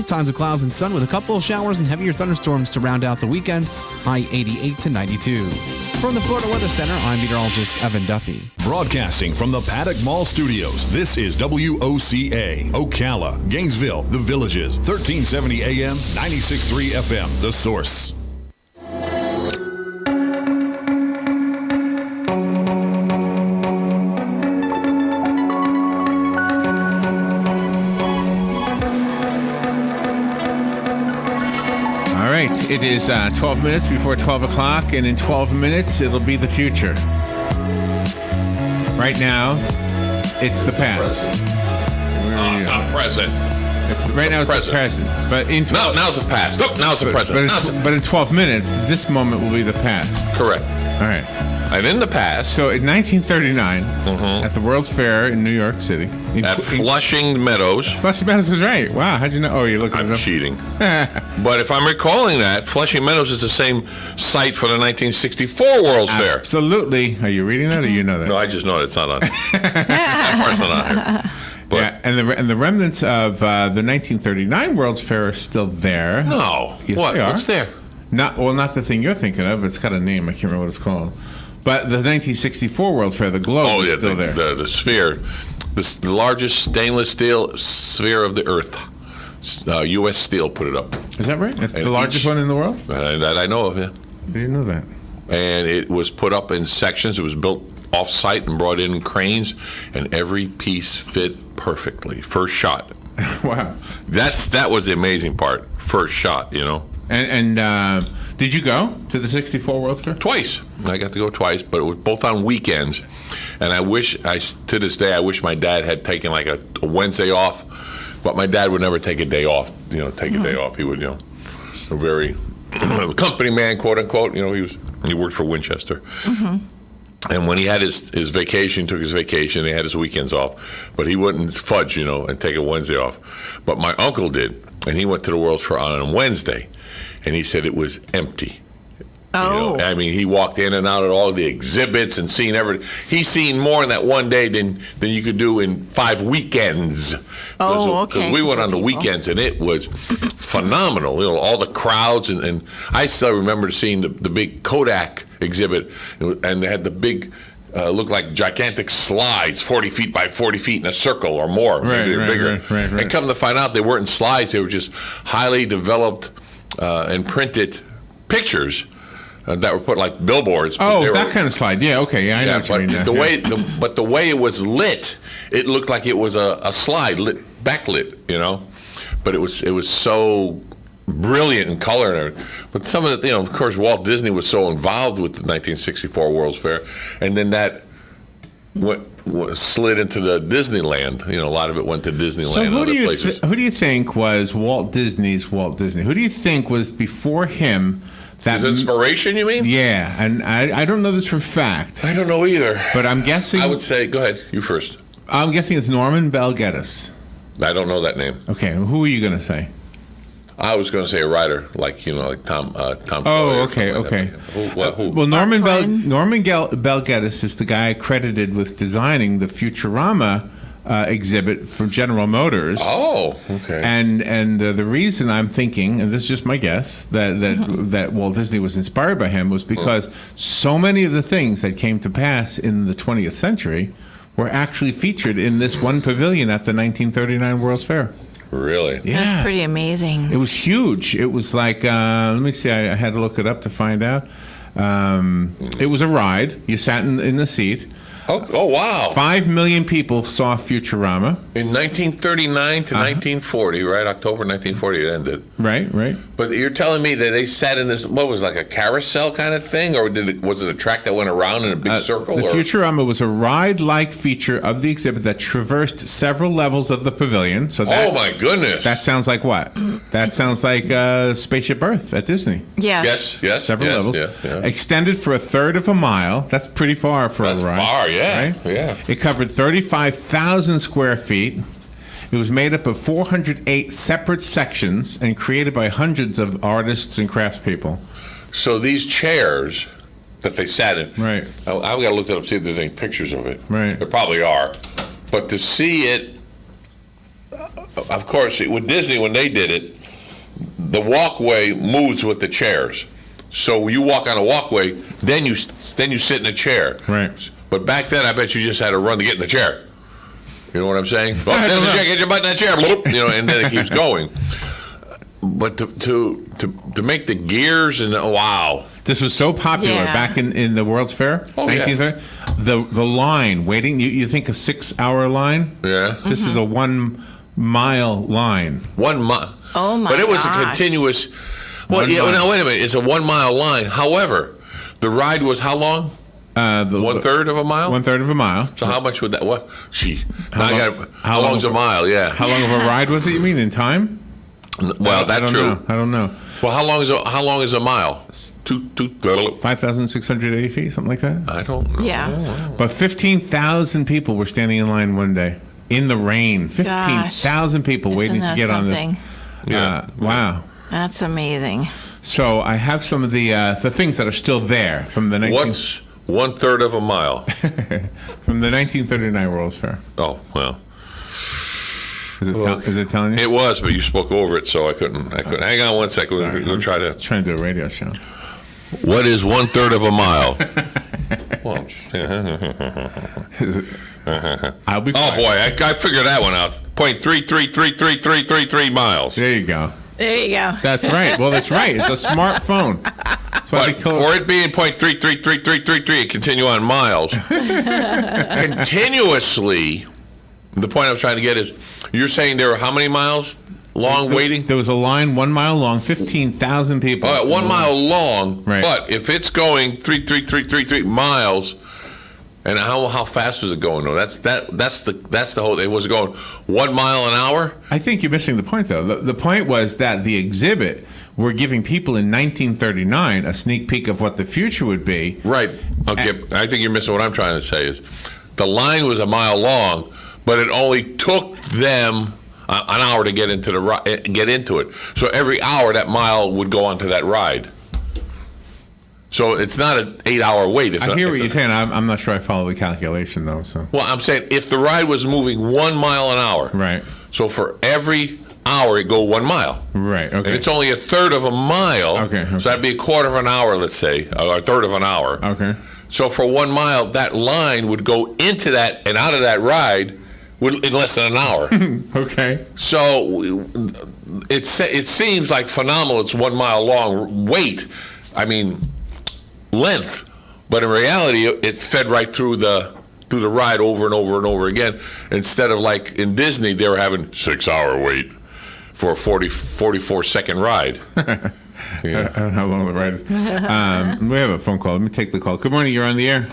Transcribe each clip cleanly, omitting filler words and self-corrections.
Tons of clouds and sun with a couple of showers and heavier thunderstorms to round out the weekend. High 88 to 92. From the Florida Weather Center, I'm meteorologist Evan Duffy. Broadcasting from the Paddock Mall Studios, this is WOCA, Ocala, Gainesville, The Villages, 1370 AM, 96.3 FM, The Source. It is 12 minutes before 12 o'clock, and in 12 minutes, it'll be the future. Right now, it's the past. Present. Right now, it's the present. But in now's the past. Look, now it's the present. But in 12 minutes, this moment will be the past. Correct. All right. And in the past. So in 1939, at the World's Fair in New York City. At Flushing Meadows. Flushing Meadows is right. Wow, how'd you know? Oh, you're looking at it. I'm cheating. But if I'm recalling that, Flushing Meadows is the same site for the 1964 World's Fair. Absolutely. Are you reading that or you know that? No, I just know it. It's not on. That part's not on here. But, yeah, and the remnants of the 1939 World's Fair are still there. No. Yes, what? They are. What's there? Not the thing you're thinking of. It's got a name. I can't remember what it's called. But the 1964 World's Fair, the globe is still there. The sphere, the largest stainless steel sphere of the earth. U.S. Steel put it up. Is that right? It's the largest one in the world? That I know of, yeah. I didn't know that. And it was put up in sections. It was built off-site and brought in cranes, and every piece fit perfectly. First shot. Wow. That was the amazing part. First shot, you know. And did you go to the 64 World's Fair? Twice. I got to go twice, but it was both on weekends. And to this day, I wish my dad had taken like a Wednesday off. But my dad would never take a day off. A day off. He would, a very company man, quote unquote. He worked for Winchester. Mm-hmm. And when he had his vacation, took his vacation, he had his weekends off. But he wouldn't fudge, and take a Wednesday off. But my uncle did, and he went to the World's Fair on a Wednesday. And he said it was empty. Oh. He walked in and out of all the exhibits and seen everything. He's seen more in that one day than you could do in 5 weekends. Okay. Because we went on the weekends, and it was phenomenal. All the crowds, and I still remember seeing the big Kodak exhibit, and they had the big, looked like gigantic slides, 40 feet by 40 feet in a circle or more, maybe bigger. Right. And come to find out, they weren't slides; they were just highly developed and printed pictures that were put like billboards. Oh, that kind of slide. Yeah, okay. Yeah, I know what you mean. The way it was lit, it looked like it was a slide, backlit, But it was so brilliant in color. But some of the, of course, Walt Disney was so involved with the 1964 World's Fair, and then that slid into the Disneyland. A lot of it went to Disneyland and other places. Who do you think was Walt Disney's Walt Disney? Who do you think was before him? His inspiration, you mean? Yeah, and I don't know this for a fact. I don't know either. But I'm guessing... I would say, go ahead, you first. I'm guessing it's Norman Bell Geddes. I don't know that name. Okay, who are you going to say? I was going to say a writer, like Tom Sawyer. Oh, okay. Who? Well, Norman Bell Geddes is the guy credited with designing the Futurama exhibit from General Motors. Oh, okay. And the reason I'm thinking, and this is just my guess, that Walt Disney was inspired by him was because so many of the things that came to pass in the 20th century were actually featured in this one pavilion at the 1939 World's Fair. Really? Yeah. That's pretty amazing. It was huge. It was like, let me see, I had to look it up to find out. It was a ride. You sat in the seat. Oh, wow. 5 million people saw Futurama. In 1939 to 1940, right? October 1940 it ended. Right. But you're telling me that they sat in this, what was like a carousel kind of thing? Or was it a track that went around in a big circle? The Futurama was a ride-like feature of the exhibit that traversed several levels of the pavilion. So oh, my goodness. That sounds like what? That sounds like Spaceship Earth at Disney. Yeah. Yes. Several levels. Yeah. Extended for a third of a mile. That's pretty far for a ride. That's far, yeah. Right? Yeah. It covered 35,000 square feet. It was made up of 408 separate sections and created by hundreds of artists and craftspeople. So these chairs that they sat in, right? I've got to look that up, see if there's any pictures of it. Right. There probably are. But to see it of course, with Disney, when they did it, the walkway moves with the chairs. So you walk on a walkway, then you sit in a chair. Right. But back then, I bet you just had to run to get in the chair. You know what I'm saying? Oh, there's a chair, get your butt in that chair. You know, and then it keeps going. But to make the gears and wow. This was so popular Yeah. back in the World's Fair, Oh, yeah. 1930. The line waiting. You think a 6-hour line? Yeah. This is a 1 mile line. 1 mile. Oh, my But it was a gosh. continuous. Well, 1 yeah. mile. Now wait a minute. It's a 1 mile line. However, the ride was how long? 1/3 of a mile. 1/3 of a mile. So how much would that? What? Gee. Now I long- got. how How long long's a of- mile? Yeah. How long of a ride was it? You mean in time? Well, I that's don't true. know. I don't know. Well, how long is a mile? Two. 5,680 feet, something like that. I don't know. Yeah. But 15,000 people were standing in line one day in the rain. 15,000 people waiting Isn't to that get on this. something? Yeah. Wow. That's amazing. So I have some of the things that are still there from the What's 1/3 of a mile? from the 1939 World's Fair. Oh well, Is it telling you? it was, but you spoke over it, so I couldn't. Hang on one second. Sorry, We'll try to. Trying to do a radio show. What is 1/3 of a mile? Well, I'll be. oh quiet. boy, I figured that one out. 0.33333333 miles. There you go. There you go. That's right. Well, that's right. It's a smartphone. That's why they But call for it. it being 0.333333, continue on miles. Continuously, the point I was trying to get is, you're saying there were how many miles long waiting? There was a line 1 mile long, 15,000 people. All right, 1 mile long, Right. but if it's going 33333 miles, and how fast was it going though? That's the whole. It was going 1 mile an hour. I think you're missing the point, though. The point was that the exhibit were giving people in 1939 a sneak peek of what the future would be. Right. Okay. I think you're missing what I'm trying to say is, the line was a mile long, but it only took them an hour to get into it. So every hour that mile would go onto that ride. So it's not an 8-hour wait. I hear what you're saying. I'm not sure I follow the calculation, though. So Well, I'm saying if the ride was moving 1 mile an hour, Right. So for every hour it go 1 mile, Right. Okay. and it's only 1/3 of a mile. Okay. So that'd be a quarter of an hour, let's say, or 1/3 of an hour. Okay. So for 1 mile, that line would go into that and out of that ride in less than an hour. Okay. So it seems like phenomenal. It's 1 mile long wait. I mean, length, but in reality, it fed right through the ride over and over and over again. Instead of like in Disney, they were having 6-hour wait for a 44-second ride. I don't know how long the ride is. We have a phone call. Let me take the call. Good morning. You're on the air.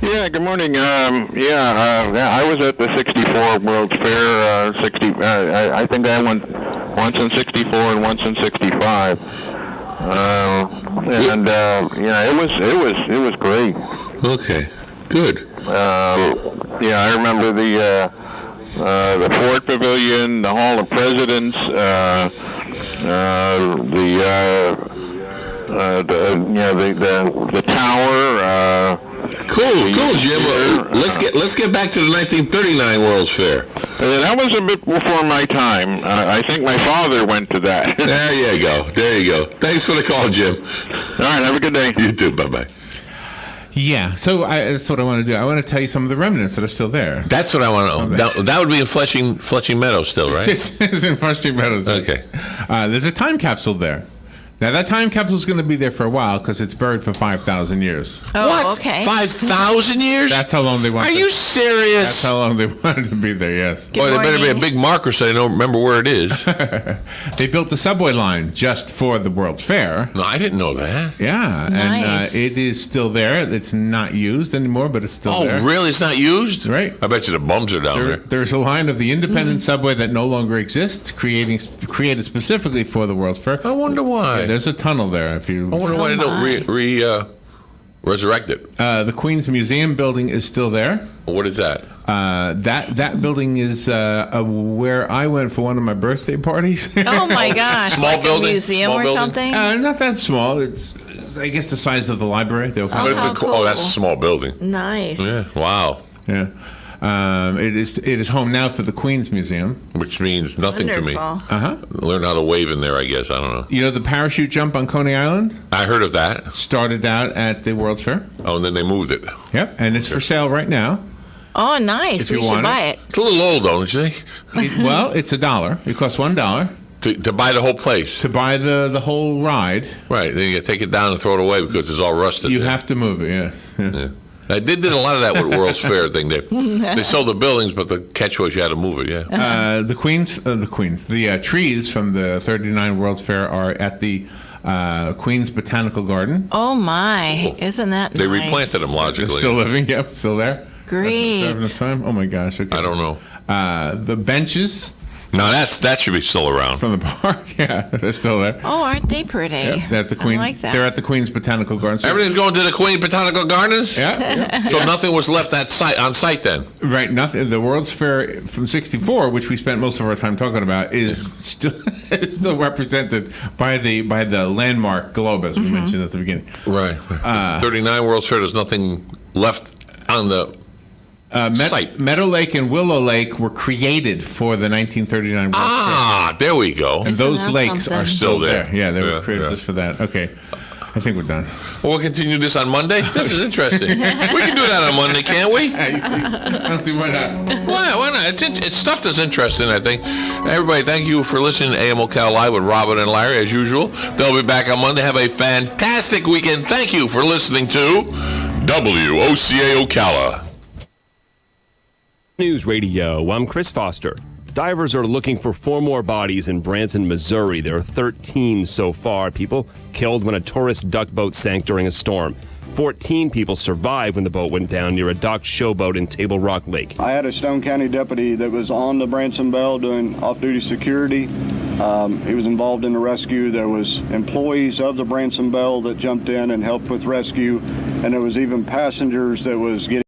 Yeah, good morning. I was at the 64 World's Fair. I think I went once in 64 and once in 65. It was great. Okay, good. I remember the Ford Pavilion, the Hall of Presidents, the tower. Cool, Jim. Let's get back to the 1939 World's Fair. That was a bit before my time. I think my father went to that. There you go. Thanks for the call, Jim. All right, have a good day. You too. Bye-bye. Yeah. So that's what I want to do. I want to tell you some of the remnants that are still there. That's what I want to know. That would be in Fletching Meadow still, right? This is in Frustrating Meadows. Okay. There's a time capsule there. Now, that time capsule is going to be there for a while because it's buried for 5,000 years. Oh, What? okay. 5,000 years? That's how long they want Are to- you serious? That's how long they wanted to be there, yes. Boy, there better be a morning. big marker so they don't remember where it is. They built the subway line just for the World's Fair. No, I didn't know that. Yeah, Nice. and it is still there. It's not used anymore, but it's still Oh, there. really? It's not used? Right. I bet you the bums are down there. There's a line of the independent subway that no longer exists, created specifically for the World's Fair. I wonder why. There's a tunnel there. If you, I wonder why they don't resurrect it. the Queen's Museum building is still there. What is that? That building is where I went for one of my birthday parties. Oh my gosh! Small like building? a museum Small or building? something? Not that small. It's I guess the size of the library. They'll Oh, But it's how cool. that's a small building. Nice. Yeah. Wow. Yeah. It is home now for the Queens Museum. Which means nothing to me. Wonderful. Learn how to wave in there, I guess. I don't know. You know the parachute jump on Coney Island? I heard of that. Started out at the World's Fair. Oh, and then they moved it. Yep, and it's for sale right now. Oh, nice. If you We should want buy it. it. It's a little old, don't you think? Well, it's $1. It costs $1 To buy the whole place. to buy the whole ride. Right. Then you take it down and throw it away because it's all rusted. You there. have to move it. Yes. Yeah. They did a lot of that with World's Fair thing. They sold the buildings, but the catch was you had to move it. Yeah. The trees from the 39 World's Fair are at the Queens Botanical Garden. Oh, my. Isn't that They nice? replanted them They're logically. still living. Yep, still there. Great. Having a time. Oh my gosh. Okay. I don't know. The benches No, that should be still around. from the park. Yeah, they're still there. Oh, aren't they pretty? Yep, they're at the Queen. I like that. They're at the Queen's Botanical Garden. So- Everything's going to the Queen Botanical Gardens. Yeah. So nothing was left on site then. Right, nothing. The World's Fair from '64, which we spent most of our time talking about, is still represented by the landmark globe, as we mentioned at the beginning. Right. 39 World's Fair. There's nothing left on the site. Meadow Lake and Willow Lake were created for the 1939 World's Fair, There we go. and those that lakes something? are still there. Yeah, they Yeah, were created yeah. just for that. Okay, I think we're done. Well, we'll continue this on Monday. This is interesting. We can do that on Monday, can't we? I don't see why not. Why not? It's stuff that's interesting, I think. Everybody, thank you for listening to AM Ocala Live with Robin and Larry, as usual. They'll be back on Monday. Have a fantastic weekend. Thank you for listening to WOCA Ocala. News Radio, I'm Chris Foster. Divers are looking for 4 more bodies in Branson, Missouri. There are 13 so far. People killed when a tourist duck boat sank during a storm. 14 people survived when the boat went down near a docked showboat in Table Rock Lake. I had a Stone County deputy that was on the Branson Belle doing off-duty security. He was involved in the rescue. There was employees of the Branson Belle that jumped in and helped with rescue, and there was even passengers that was getting